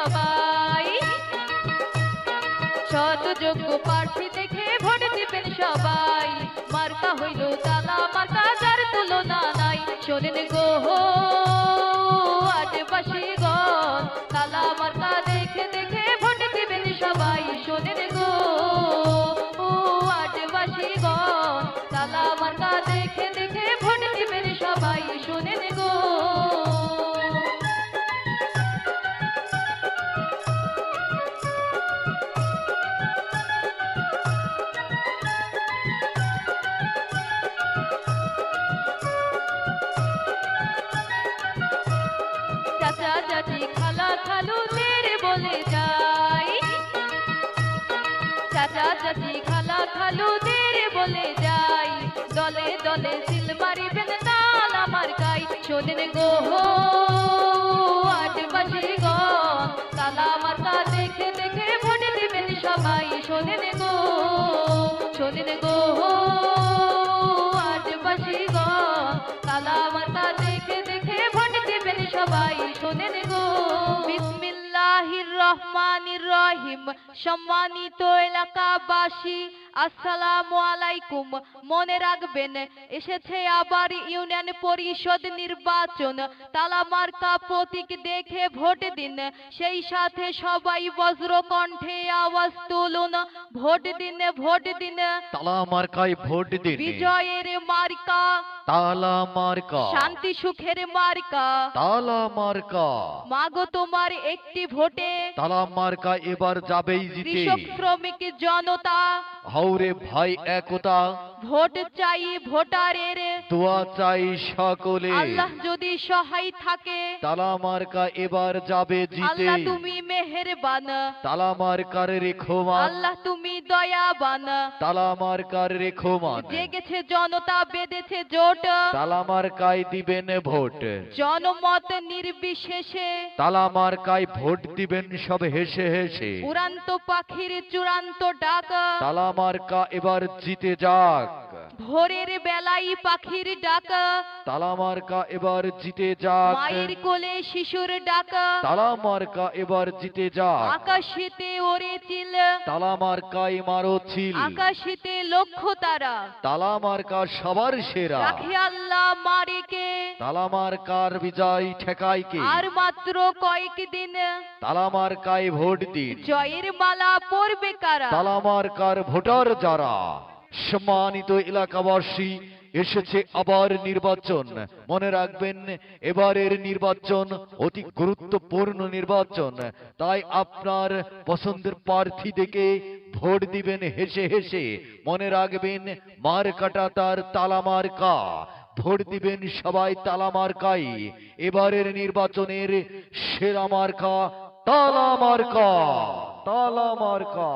সবাই, সৎ যোগ্য প্রার্থী দেখে ভোট দিবেন সবাই। মার্কা হইল তালা মার্কা, যার তুলনা নাই। শোনেন গো আদিবাসীগণ, তালা মার্কা দেখে দেখে ভোট দিবেন সবাই। শোনেন গো আদিবাসীগণ, তালা মার্কা দেখে দেখে ভোট দিবেন সবাই। শোনেন গো চাচা চাচি খালা খালুদের বলে যাই, চাচা চাচি খালা খালুদের বলে যাই। দলে দলে সিল মারিবেন তালা মার্কায়। শোনেন গো আদিবাসীগণ, তালা মার্কা দেখে দেখে ভোট দিবেন সবাই। শোনেন গো আদিবাসীগণ, তালা মার্কা দেখে দেখে ভোট দিবেন সবাই। শোনেন গো বিসমিল্লাহির রহমানির রহিম। সম্মানিত এলাকাবাসী, আসসালামু আলাইকুম। মনে রাখবেন, এসেছে আবার ইউনিয়ন পরিষদ নির্বাচন। তালা মার্কা প্রতীক দেখে ভোট দিন, সেই সাথে সবাই বজ্র কণ্ঠে আওয়াজ তুলুন, ভোট দিন ভোট দিন। তালা মার্কায় ভোট দিন। বিজয়ের মার্কা তালা মার্কা, শান্তি সুখের মার্কা। তালা মার্কা, মাগো তোমার একটি ভোটে তালা মার্কা এবার যাবেই জিতে। কৃষক শ্রমিক জনতা হাওরে ভাই একতা, ভোট চাই ভোটারের। দোয়া চাই সকলে। আল্লাহ যদি সহায় থাকে, তালা মার্কা এবার যাবে জিতে। আল্লাহ তুমি মেহেরবান, তালা মার্কার রেখমান, আল্লাহ তুমি দয়াবান। তালা মার্কার রেখমান। জেগেছে জনতা, বেঁধেছে জোট, তালা মার্কায় দিবেন ভোট। জনমত নির্বিশেষে তালা মার্কায় ভোট দিবেন সব হেসে হেসে। উড়ান্ত পাখির চূড়ান্ত ডাক, তালা মার্কা এবার জিতে যাক। ভোরের বেলায় পাখির ডাক, তালা মার্কা এবার জিতে যাক। মায়ের কোলে শিশুর ডাক, তালা মার্কা এবার জিতে যাক। আকাশেতে ওরে চিল, তালা মার্কায় মারো ছিল। আকাশেতে লক্ষ তারা, তালা মার্কা সবার সেরা। রাখে আল্লাহ মারিকে, তালা মার্কার বিজয় ঠেকায় কে? আর মাত্র কয়েকদিন, তালা মার্কায় ভোট দিন। জয়ের মালা পরবে কারা? তালা মার্কার ভোটার যারা। সম্মানিত এলাকাবাসী, এসেছে আবার নির্বাচন। মনে রাখবেন, এবারের নির্বাচন অতি গুরুত্বপূর্ণ নির্বাচন। তাই আপনার পছন্দের প্রার্থী দেখে ভোট দিবেন হেসে হেসে। মনে রাখবেন, মার্কাটা তার তালা মার্কা। ভোট দিবেন সবাই তালা মার্কাই। এবারের নির্বাচনের সেরা মার্কা তালা মার্কা, তালা মার্কা।